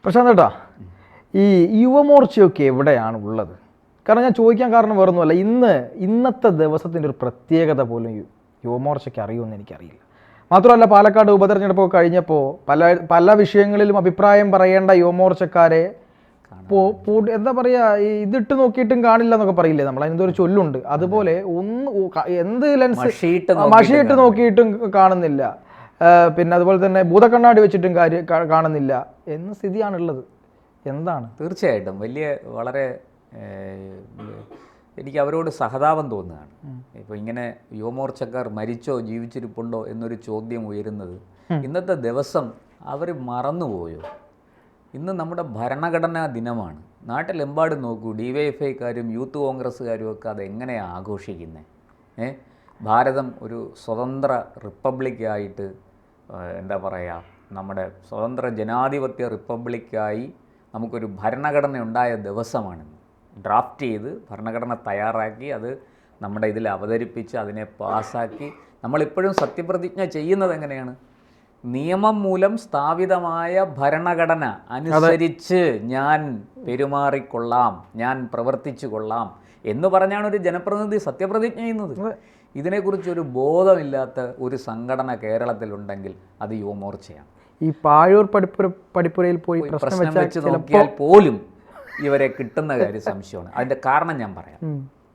പ്രശാന്ത് ഏട്ടാ, ഈ യുവമോർച്ചയൊക്കെ എവിടെയാണ് ഉള്ളത്? കാരണം ഞാൻ ചോദിക്കാൻ കാരണം വേറൊന്നുമല്ല, ഇന്നത്തെ ദിവസത്തിൻ്റെ ഒരു പ്രത്യേകത പോലും യുവമോർച്ചയ്ക്ക് അറിയുമെന്ന് എനിക്കറിയില്ല. മാത്രമല്ല, പാലക്കാട് ഉപതെരഞ്ഞെടുപ്പ് കഴിഞ്ഞപ്പോൾ പല വിഷയങ്ങളിലും അഭിപ്രായം പറയേണ്ട യുവമോർച്ചക്കാരെ എന്താ പറയുക, ഇതിട്ട് നോക്കിയിട്ടും കാണില്ല എന്നൊക്കെ പറയില്ലേ നമ്മൾ, അതിൻ്റെ ഒരു ചൊല്ലുണ്ട്. അതുപോലെ എന്ത് ലെൻസ് മഷിയിട്ട് നോക്കിയിട്ടും കാണുന്നില്ല, പിന്നെ അതുപോലെ തന്നെ ഭൂതക്കണ്ണാടി വെച്ചിട്ടും കാണുന്നില്ല എന്ന സ്ഥിതിയാണുള്ളത്. എന്താണ്? തീർച്ചയായിട്ടും വളരെ എനിക്ക് അവരോട് സഹതാപം തോന്നുകയാണ്. ഇപ്പോൾ ഇങ്ങനെ യുവമോർച്ചക്കാർ മരിച്ചോ ജീവിച്ചിരിപ്പുണ്ടോ എന്നൊരു ചോദ്യം ഉയരുന്നത് ഇന്നത്തെ ദിവസം അവർ മറന്നുപോയോ? ഇന്ന് നമ്മുടെ ഭരണഘടനാ ദിനമാണ്. നാട്ടിലെമ്പാടും നോക്കൂ, DYFIക്കാരും യൂത്ത് കോൺഗ്രസ്സുകാരും ഒക്കെ അതെങ്ങനെയാണ് ആഘോഷിക്കുന്നത്? ഭാരതം ഒരു സ്വതന്ത്ര റിപ്പബ്ലിക്കായിട്ട്, എന്താ പറയുക, നമ്മുടെ സ്വതന്ത്ര ജനാധിപത്യ റിപ്പബ്ലിക്കായി നമുക്കൊരു ഭരണഘടന ഉണ്ടായ ദിവസമാണിന്ന്. ഡ്രാഫ്റ്റ് ചെയ്ത് ഭരണഘടന തയ്യാറാക്കി അത് നമ്മുടെ ഇതിൽ അവതരിപ്പിച്ച് അതിനെ പാസ്സാക്കി നമ്മളിപ്പോഴും സത്യപ്രതിജ്ഞ ചെയ്യുന്നത് എങ്ങനെയാണ്? നിയമം മൂലം സ്ഥാപിതമായ ഭരണഘടന അനുസരിച്ച് ഞാൻ പെരുമാറിക്കൊള്ളാം, ഞാൻ പ്രവർത്തിച്ചു കൊള്ളാം എന്ന് പറഞ്ഞാണ് ഒരു ജനപ്രതിനിധി സത്യപ്രതിജ്ഞ ചെയ്യുന്നത്. ഇതിനെക്കുറിച്ചൊരു ബോധമില്ലാത്ത ഒരു സംഘടന കേരളത്തിലുണ്ടെങ്കിൽ അത് യുവമോർച്ചയാണ്. ഈ പാഴൂർ പഠിപ്പുരയിൽ പോയി പ്രശ്നം വെച്ച് നോക്കിയാൽ പോലും ഇവരെ കിട്ടുന്ന കാര്യം സംശയമാണ്. അതിൻ്റെ കാരണം ഞാൻ പറയാം.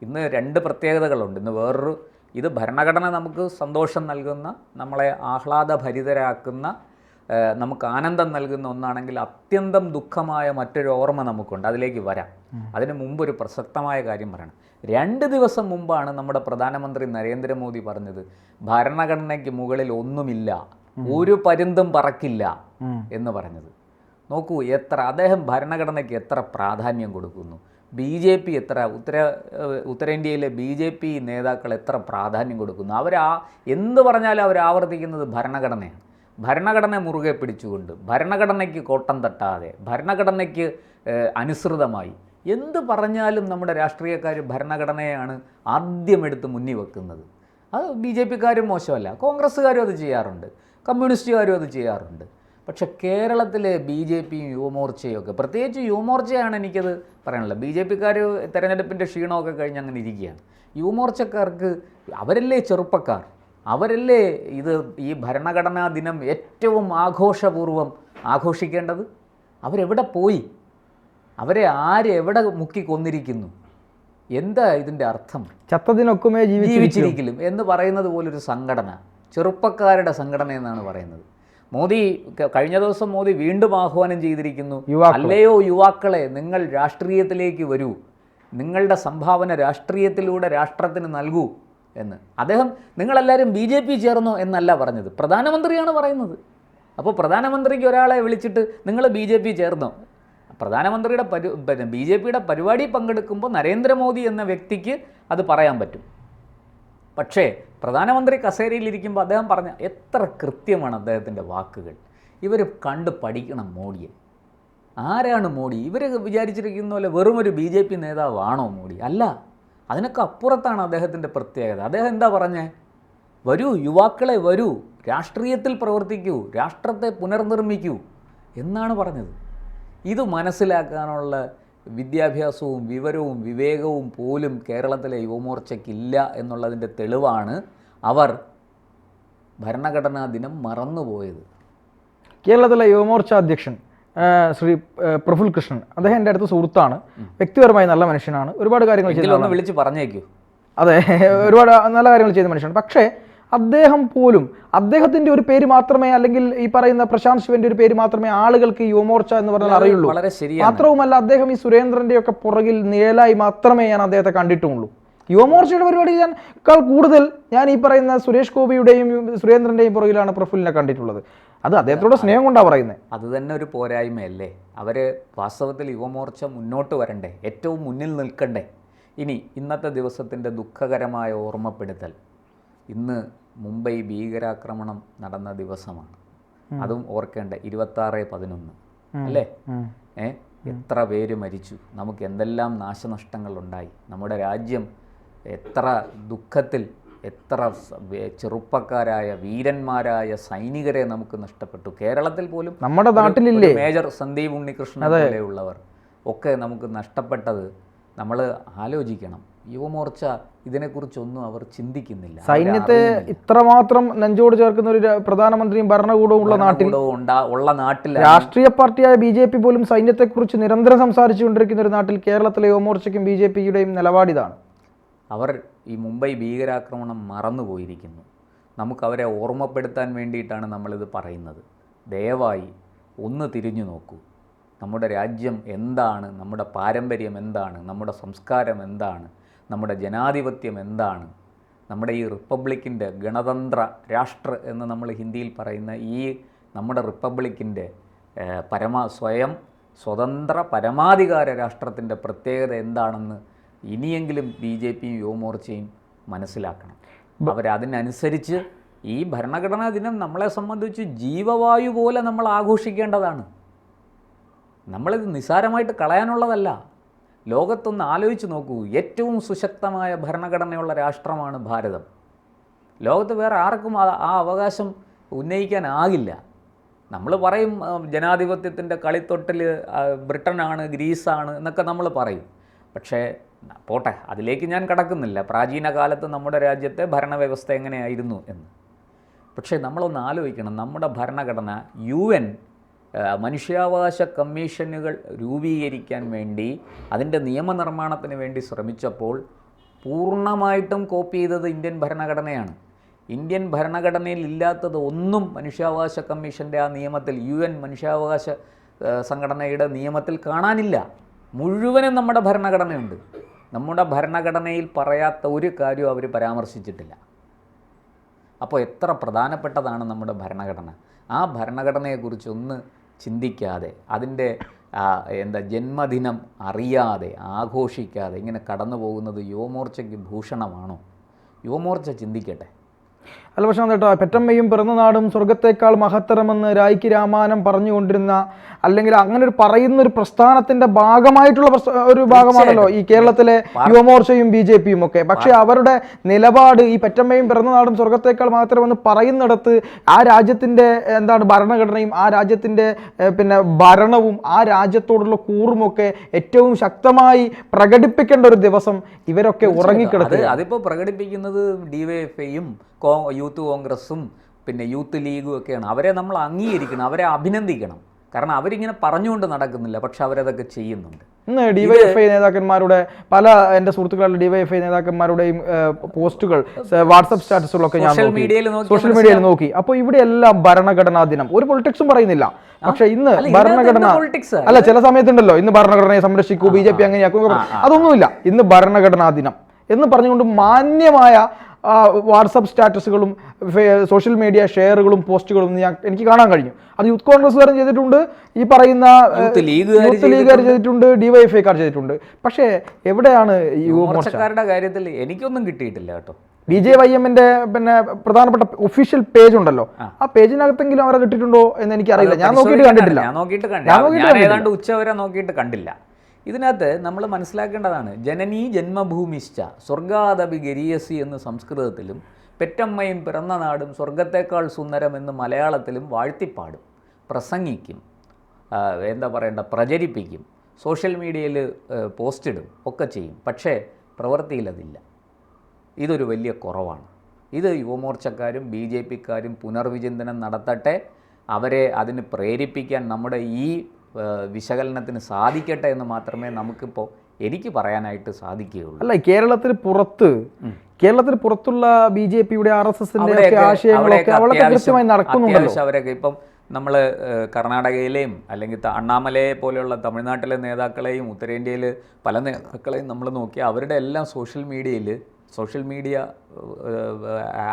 ഇന്ന് രണ്ട് പ്രത്യേകതകളുണ്ട്. ഇന്ന് ഇത് ഭരണഘടന നമുക്ക് സന്തോഷം നൽകുന്ന, നമ്മളെ ആഹ്ലാദഭരിതരാക്കുന്ന, നമുക്ക് ആനന്ദം നൽകുന്ന ഒന്നാണെങ്കിൽ അത്യന്തം ദുഃഖമായ മറ്റൊരു ഓർമ്മ നമുക്കുണ്ട്. അതിലേക്ക് വരാം. അതിന് മുമ്പ് ഒരു പ്രസക്തമായ കാര്യം പറയണം. 2 ദിവസം മുമ്പാണ് നമ്മുടെ പ്രധാനമന്ത്രി നരേന്ദ്രമോദി പറഞ്ഞത് ഭരണഘടനയ്ക്ക് മുകളിൽ ഒന്നുമില്ല, ഒരു പരുന്തും പറക്കില്ല എന്ന് പറഞ്ഞത്. നോക്കൂ, അദ്ദേഹം ഭരണഘടനയ്ക്ക് എത്ര പ്രാധാന്യം കൊടുക്കുന്നു. BJP ഉത്തരേന്ത്യയിലെ BJP നേതാക്കൾ എത്ര പ്രാധാന്യം കൊടുക്കുന്നു. എന്ത് പറഞ്ഞാലും അവർ ആവർത്തിക്കുന്നത് ഭരണഘടനയാണ്. ഭരണഘടന മുറുകെ പിടിച്ചുകൊണ്ട്, ഭരണഘടനയ്ക്ക് കോട്ടം തട്ടാതെ, ഭരണഘടനയ്ക്ക് അനുസൃതമായി എന്ത് പറഞ്ഞാലും നമ്മുടെ രാഷ്ട്രീയക്കാർ ഭരണഘടനയാണ് ആദ്യം എടുത്ത് മുന്നിൽ വെക്കുന്നത്. അത് BJPക്കാരും മോശമല്ല, കോൺഗ്രസ്സുകാരും അത് ചെയ്യാറുണ്ട്, കമ്മ്യൂണിസ്റ്റുകാരും അത് ചെയ്യാറുണ്ട്. പക്ഷേ കേരളത്തിലെ BJPയും യുവമോർച്ചയും ഒക്കെ, പ്രത്യേകിച്ച് യുവമോർച്ചയാണ് എനിക്കത് പറയാനുള്ളത്. BJPക്കാർ തെരഞ്ഞെടുപ്പിൻ്റെ ക്ഷീണമൊക്കെ കഴിഞ്ഞ് അങ്ങനെ ഇരിക്കുകയാണ്. യുവമോർച്ചക്കാർക്ക് അവരല്ലേ ചെറുപ്പക്കാർ, അവരല്ലേ ഈ ഭരണഘടനാ ദിനം ഏറ്റവും ആഘോഷപൂർവ്വം ആഘോഷിക്കേണ്ടത്. അവരെവിടെ പോയി? അവരെ എവിടെ മുക്കി കൊന്നിരിക്കുന്നു? എന്താ ഇതിൻ്റെ അർത്ഥം? ചത്തതിനൊക്കുമേ ജീവിച്ചിരിക്കലും എന്ന് പറയുന്നത് പോലൊരു സംഘടന, ചെറുപ്പക്കാരുടെ സംഘടന എന്നാണ് പറയുന്നത്. കഴിഞ്ഞ ദിവസം മോദി വീണ്ടും ആഹ്വാനം ചെയ്തിരിക്കുന്നു, അല്ലയോ യുവാക്കളെ, നിങ്ങൾ രാഷ്ട്രീയത്തിലേക്ക് വരൂ, നിങ്ങളുടെ സംഭാവന രാഷ്ട്രീയത്തിലൂടെ രാഷ്ട്രത്തിന് നൽകൂ എന്ന്. അദ്ദേഹം നിങ്ങളെല്ലാവരും BJP ചേർന്നോ എന്നല്ല പറഞ്ഞത്, പ്രധാനമന്ത്രിയാണ് പറയുന്നത്. അപ്പോൾ പ്രധാനമന്ത്രിക്ക് ഒരാളെ വിളിച്ചിട്ട് നിങ്ങൾ BJP ചേർന്നോ? പ്രധാനമന്ത്രിയുടെ BJPയുടെ പരിപാടി പങ്കെടുക്കുമ്പോൾ നരേന്ദ്രമോദി എന്ന വ്യക്തിക്ക് അത് പറയാൻ പറ്റും. പക്ഷേ പ്രധാനമന്ത്രി കസേരയിലിരിക്കുമ്പോൾ അദ്ദേഹം പറഞ്ഞ എത്ര കൃത്യമാണ് അദ്ദേഹത്തിൻ്റെ വാക്കുകൾ. ഇവർ കണ്ട് പഠിക്കണം മോഡിയെ. ആരാണ് മോഡി? ഇവർ വിചാരിച്ചിരിക്കുന്ന പോലെ വെറുമൊരു BJP നേതാവാണോ മോഡി? അല്ല, അതിനൊക്കെ അപ്പുറത്താണ് അദ്ദേഹത്തിൻ്റെ പ്രത്യേകത. അദ്ദേഹം എന്താ പറഞ്ഞേ? വരൂ യുവാക്കളെ, വരൂ, രാഷ്ട്രീയത്തിൽ പ്രവർത്തിക്കൂ, രാഷ്ട്രത്തെ പുനർനിർമ്മിക്കൂ എന്നാണ് പറഞ്ഞത്. ഇത് മനസ്സിലാക്കാനുള്ള വിദ്യാഭ്യാസവും വിവരവും വിവേകവും പോലും കേരളത്തിലെ യുവമോർച്ചയ്ക്കില്ല എന്നുള്ളതിൻ്റെ തെളിവാണ് അവർ ഭരണഘടനാ ദിനം മറന്നുപോയത്. കേരളത്തിലെ യുവമോർച്ച അധ്യക്ഷൻ ശ്രീ പ്രഫുൽ കൃഷ്ണൻ, അദ്ദേഹം എൻ്റെ അടുത്ത സുഹൃത്താണ്, വ്യക്തിപരമായി നല്ല മനുഷ്യനാണ്, ഒരുപാട് കാര്യങ്ങൾ ചെയ്തു. വിളിച്ച് പറഞ്ഞേക്കൂ. അതെ, ഒരുപാട് നല്ല കാര്യങ്ങൾ ചെയ്ത മനുഷ്യനാണ്. പക്ഷേ അദ്ദേഹത്തിൻ്റെ ഒരു പേര് മാത്രമേ, അല്ലെങ്കിൽ ഈ പറയുന്ന പ്രശാന്ത് ശിവന്റെ ഒരു പേര് മാത്രമേ ആളുകൾക്ക് യുവമോർച്ച എന്ന് പറഞ്ഞാൽ അറിയുള്ളൂ. മാത്രവുമല്ല, അദ്ദേഹം ഈ സുരേന്ദ്രന്റെ ഒക്കെ പുറകിൽ നിഴലായി മാത്രമേ ഞാൻ അദ്ദേഹത്തെ കണ്ടിട്ടുള്ളൂ. യുവമോർച്ചയുടെ പരിപാടി കൂടുതൽ ഞാൻ ഈ പറയുന്ന സുരേഷ് ഗോപിയുടെയും സുരേന്ദ്രന്റെയും പുറകിലാണ് പ്രഫുലിനെ കണ്ടിട്ടുള്ളത്. അത് അദ്ദേഹത്തോടെ സ്നേഹം കൊണ്ടാണ് പറയുന്നത്. അത് തന്നെ ഒരു പോരായ്മയല്ലേ? വാസ്തവത്തിൽ യുവമോർച്ച മുന്നോട്ട് വരണ്ടേ, ഏറ്റവും മുന്നിൽ നിൽക്കണ്ടേ? ഇന്നത്തെ ദിവസത്തിൻ്റെ ദുഃഖകരമായ ഓർമ്മപ്പെടുത്തൽ, ഇന്ന് മുംബൈ ഭീകരാക്രമണം നടന്ന ദിവസമാണ്. അതും ഓർക്കേണ്ടേ, 26/11 അല്ലേ? എത്ര പേര് മരിച്ചു, നമുക്ക് എന്തെല്ലാം നാശനഷ്ടങ്ങൾ ഉണ്ടായി, നമ്മുടെ രാജ്യം എത്ര ദുഃഖത്തിൽ, എത്ര ചെറുപ്പക്കാരായ വീരന്മാരായ സൈനികരെ നമുക്ക് നഷ്ടപ്പെട്ടു. കേരളത്തിൽ പോലും നമ്മുടെ നാട്ടിലില്ലേ മേജർ സന്ദീപ് ഉണ്ണികൃഷ്ണൻ പോലെയുള്ളവർ ഒക്കെ നമുക്ക് നഷ്ടപ്പെട്ടത് നമ്മൾ ആലോചിക്കണം. യുവമോർച്ച ഇതിനെക്കുറിച്ചൊന്നും അവർ ചിന്തിക്കുന്നില്ല. സൈന്യത്തെ ഇത്രമാത്രം നെഞ്ചോട് ചേർക്കുന്ന ഒരു പ്രധാനമന്ത്രിയും ഭരണകൂടവും ഉള്ള നാട്ടിൽ രാഷ്ട്രീയ പാർട്ടിയായ BJP പോലും സൈന്യത്തെക്കുറിച്ച് നിരന്തരം സംസാരിച്ചുകൊണ്ടിരിക്കുന്ന ഒരു നാട്ടിൽ കേരളത്തിലെ യുവമോർച്ചയ്ക്കും BJPയുടെയും നിലപാടിതാണ്. അവർ ഈ മുംബൈ ഭീകരാക്രമണം മറന്നുപോയിരിക്കുന്നു. നമുക്കവരെ ഓർമ്മപ്പെടുത്താൻ വേണ്ടിയിട്ടാണ് നമ്മളിത് പറയുന്നത്. ദയവായി ഒന്ന് തിരിഞ്ഞു നോക്കൂ. നമ്മുടെ രാജ്യം എന്താണ്, നമ്മുടെ പാരമ്പര്യം എന്താണ്, നമ്മുടെ സംസ്കാരം എന്താണ്, നമ്മുടെ ജനാധിപത്യം എന്താണ്, നമ്മുടെ ഈ റിപ്പബ്ലിക്കിൻ്റെ ഗണതന്ത്ര രാഷ്ട്ര എന്ന് നമ്മൾ ഹിന്ദിയിൽ പറയുന്ന ഈ നമ്മുടെ റിപ്പബ്ലിക്കിൻ്റെ സ്വയം സ്വതന്ത്ര പരമാധികാര രാഷ്ട്രത്തിൻ്റെ പ്രത്യേകത എന്താണെന്ന് ഇനിയെങ്കിലും BJPയും യുവമോർച്ചയും മനസ്സിലാക്കണം. അവരതിനനുസരിച്ച് ഈ ഭരണഘടനാ ദിനം നമ്മളെ സംബന്ധിച്ച് ജീവവായു പോലെ നമ്മൾ ആഘോഷിക്കേണ്ടതാണ്. നമ്മളിത് നിസ്സാരമായിട്ട് കളയാനുള്ളതല്ല. ലോകത്തൊന്ന് ആലോചിച്ച് നോക്കൂ. ഏറ്റവും സുശക്തമായ ഭരണഘടനയുള്ള രാഷ്ട്രമാണ് ഭാരതം. ലോകത്ത് വേറെ ആർക്കും ആ അവകാശം ഉന്നയിക്കാനാകില്ല. നമ്മൾ പറയും ജനാധിപത്യത്തിൻ്റെ കളിത്തൊട്ടിൽ ബ്രിട്ടനാണ്, ഗ്രീസാണ് എന്നൊക്കെ നമ്മൾ പറയും. പക്ഷേ പോട്ടെ, അതിലേക്ക് ഞാൻ കടക്കുന്നില്ല, പ്രാചീന കാലത്ത് നമ്മുടെ രാജ്യത്തെ ഭരണവ്യവസ്ഥ എങ്ങനെയായിരുന്നു എന്ന്. പക്ഷേ നമ്മളൊന്ന് ആലോചിക്കണം, നമ്മുടെ ഭരണഘടന UN മനുഷ്യാവകാശ കമ്മീഷനുകൾ രൂപീകരിക്കാൻ വേണ്ടി അതിൻ്റെ നിയമനിർമ്മാണത്തിന് വേണ്ടി ശ്രമിച്ചപ്പോൾ പൂർണ്ണമായിട്ടും കോപ്പി ചെയ്തത് ഇന്ത്യൻ ഭരണഘടനയാണ്. ഇന്ത്യൻ ഭരണഘടനയിൽ ഇല്ലാത്തത് ഒന്നും മനുഷ്യാവകാശ കമ്മീഷൻ്റെ ആ നിയമത്തിൽ, UN മനുഷ്യാവകാശ സംഘടനയുടെ നിയമത്തിൽ കാണാനില്ല. മുഴുവനും നമ്മുടെ ഭരണഘടനയുണ്ട്. നമ്മുടെ ഭരണഘടനയിൽ പറയാത്ത ഒരു കാര്യവും അവർ പരാമർശിച്ചിട്ടില്ല. അപ്പോൾ എത്ര പ്രധാനപ്പെട്ടതാണ് നമ്മുടെ ഭരണഘടന. ആ ഭരണഘടനയെക്കുറിച്ചൊന്ന് ചിന്തിക്കാതെ, അതിൻ്റെ ജന്മദിനം അറിയാതെ, ആഘോഷിക്കാതെ ഇങ്ങനെ കടന്നു പോകുന്നത് യുവമോർച്ചയ്ക്ക് ഭൂഷണമാണോ? യുവമോർച്ച ചിന്തിക്കട്ടെ. അല്ല പക്ഷേ കേട്ടോ, പെറ്റമ്മയും പിറന്നനാടും സ്വർഗത്തേക്കാൾ മഹത്തരമെന്ന് രായ്ക്ക് രാമായണം പറഞ്ഞുകൊണ്ടിരുന്ന, അല്ലെങ്കിൽ അങ്ങനെ ഒരു പറയുന്ന ഒരു പ്രസ്ഥാനത്തിന്റെ ഭാഗമായിട്ടുള്ള ഒരു ഭാഗമാണല്ലോ ഈ കേരളത്തിലെ യുവമോർച്ചയും BJPയും ഒക്കെ. പക്ഷെ അവരുടെ നിലപാട് ഈ പെറ്റമ്മയും പിറന്നനാടും സ്വർഗത്തേക്കാൾ മഹത്തരമെന്ന് പറയുന്നിടത്ത് ആ രാജ്യത്തിന്റെ ഭരണഘടനയും ആ രാജ്യത്തിന്റെ ഭരണവും ആ രാജ്യത്തോടുള്ള കൂറുമൊക്കെ ഏറ്റവും ശക്തമായി പ്രകടിപ്പിക്കേണ്ട ഒരു ദിവസം ഇവരൊക്കെ ഉറങ്ങിക്കിടക്കുക. അതിപ്പോൾ പ്രകടിപ്പിക്കുന്നത് DYFIയും യൂത്ത് കോൺഗ്രസും യൂത്ത് ലീഗും ഒക്കെയാണ്. അവരെ നമ്മൾ അംഗീകരിക്കണം, അവരെ അഭിനന്ദിക്കണം. കാരണം അവരിങ്ങനെ പറഞ്ഞുകൊണ്ട് നടക്കുന്നില്ല, പക്ഷെ അവരതൊക്കെ ചെയ്യുന്നുണ്ട്. ഇന്ന് DYFI നേതാക്കന്മാരുടെ എൻ്റെ സുഹൃത്തുക്കളുടെ DYFI നേതാക്കന്മാരുടെയും പോസ്റ്റുകൾ, വാട്സപ്പ് സ്റ്റാറ്റസുകളൊക്കെ ഞാൻ സോഷ്യൽ മീഡിയയിൽ നോക്കി. അപ്പോൾ ഇവിടെ എല്ലാം ഭരണഘടനാ ദിനം, ഒരു പൊളിറ്റിക്സും പറയുന്നില്ല. പക്ഷെ ഇന്ന് ഭരണഘടന അല്ല, ചില സമയത്തുണ്ടല്ലോ ഇന്ന് ഭരണഘടനയെ സംരക്ഷിക്കൂ, BJP അങ്ങനെയാക്കും, അതൊന്നുമില്ല. ഇന്ന് ഭരണഘടനാ ദിനം എന്ന് പറഞ്ഞുകൊണ്ട് മാന്യമായ വാട്സപ്പ് സ്റ്റാറ്റസുകളും സോഷ്യൽ മീഡിയ ഷെയറുകളും പോസ്റ്റുകളും എനിക്ക് കാണാൻ കഴിഞ്ഞു. അത് യൂത്ത് കോൺഗ്രസ്സുകാരും ചെയ്തിട്ടുണ്ട്, ഈ പറയുന്ന യൂത്ത് ലീഗുകാർ ചെയ്തിട്ടുണ്ട്, DYFIക്കാർ ചെയ്തിട്ടുണ്ട്. പക്ഷേ എവിടെയാണ് യുവമോർച്ചക്കാരുടെ കാര്യത്തിൽ എനിക്കൊന്നും കിട്ടിയിട്ടില്ല കേട്ടോ. BJYMന്റെ പ്രധാനപ്പെട്ട ഒഫീഷ്യൽ പേജ് ഉണ്ടല്ലോ, ആ പേജിനകത്തെങ്കിലും അവരെ കിട്ടിയിട്ടുണ്ടോ എന്ന് എനിക്കറിയില്ല. ഞാൻ നോക്കിയിട്ട് കണ്ടിട്ടില്ല. ഏതാണ്ട് ഉച്ചവരെ നോക്കിയിട്ട് കണ്ടില്ല. ഇതിനകത്ത് നമ്മൾ മനസ്സിലാക്കേണ്ടതാണ്, ജനനീ ജന്മഭൂമിശ്ച സ്വർഗാദപി ഗരീയസി എന്ന് സംസ്കൃതത്തിലും പെറ്റമ്മയും പിറന്ന നാടും സ്വർഗത്തേക്കാൾ സുന്ദരം എന്ന് മലയാളത്തിലും വാഴ്ത്തിപ്പാടും, പ്രസംഗിക്കും, പ്രചരിപ്പിക്കും, സോഷ്യൽ മീഡിയയിൽ പോസ്റ്റിടും ഒക്കെ ചെയ്യും. പക്ഷേ പ്രവൃത്തിയിലതില്ല. ഇതൊരു വലിയ കുറവാണ്. ഇത് യുവമോർച്ചക്കാരും BJPക്കാരും പുനർവിചിന്തനം നടത്തട്ടെ. അവരെ അതിന് പ്രേരിപ്പിക്കാൻ നമ്മുടെ ഈ വിശകലനത്തിന് സാധിക്കട്ടെ എന്ന് മാത്രമേ എനിക്ക് പറയാനായിട്ട് സാധിക്കുകയുള്ളൂ. അല്ല, കേരളത്തിന് പുറത്തുള്ള BJPയുടെ RSSന്റെ ആശയങ്ങളൊക്കെ അവളൊക്കെ കൃത്യമായി നടക്കുന്നുണ്ടല്ലോ. അവരൊക്കെ ഇപ്പം നമ്മൾ കർണാടകയിലെയും അല്ലെങ്കിൽ അണ്ണാമലയെ പോലെയുള്ള തമിഴ്നാട്ടിലെ നേതാക്കളെയും ഉത്തരേന്ത്യയിൽ പല നേതാക്കളെയും നമ്മൾ നോക്കിയാൽ അവരുടെ എല്ലാം സോഷ്യൽ മീഡിയ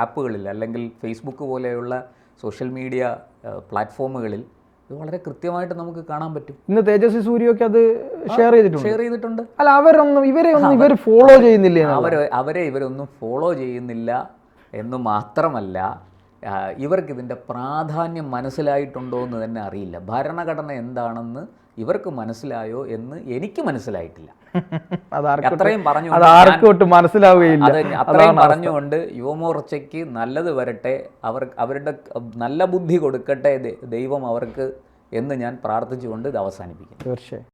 ആപ്പുകളിൽ അല്ലെങ്കിൽ ഫേസ്ബുക്ക് പോലെയുള്ള സോഷ്യൽ മീഡിയ പ്ലാറ്റ്ഫോമുകളിൽ ഇത് വളരെ കൃത്യമായിട്ട് നമുക്ക് കാണാൻ പറ്റും. ഇന്ന് തേജസ്വി സൂര്യയൊക്കെ അത് ഷെയർ ചെയ്തിട്ടുണ്ട്. അല്ല, ഇവർ ഫോളോ ചെയ്യുന്നില്ല. ഇവരൊന്നും ഫോളോ ചെയ്യുന്നില്ല എന്ന് മാത്രമല്ല, ഇവർക്കിതിൻ്റെ പ്രാധാന്യം മനസ്സിലായിട്ടുണ്ടോ എന്ന് തന്നെ അറിയില്ല. ഭരണഘടന എന്താണെന്ന് ഇവർക്ക് മനസ്സിലായോ എന്ന് എനിക്ക് മനസ്സിലായിട്ടില്ല. അതാർക്കും അത്രയും അതാർക്കും ഒട്ടും മനസ്സിലാവുകയില്ല. അത്രയും പറഞ്ഞുകൊണ്ട് യുവമോർച്ചയ്ക്ക് നല്ലത് വരട്ടെ, അവരുടെ നല്ല ബുദ്ധി കൊടുക്കട്ടെ ദൈവം അവർക്ക് എന്ന് ഞാൻ പ്രാർത്ഥിച്ചുകൊണ്ട് ഇത് അവസാനിപ്പിക്കുന്നു. തീർച്ചയായും.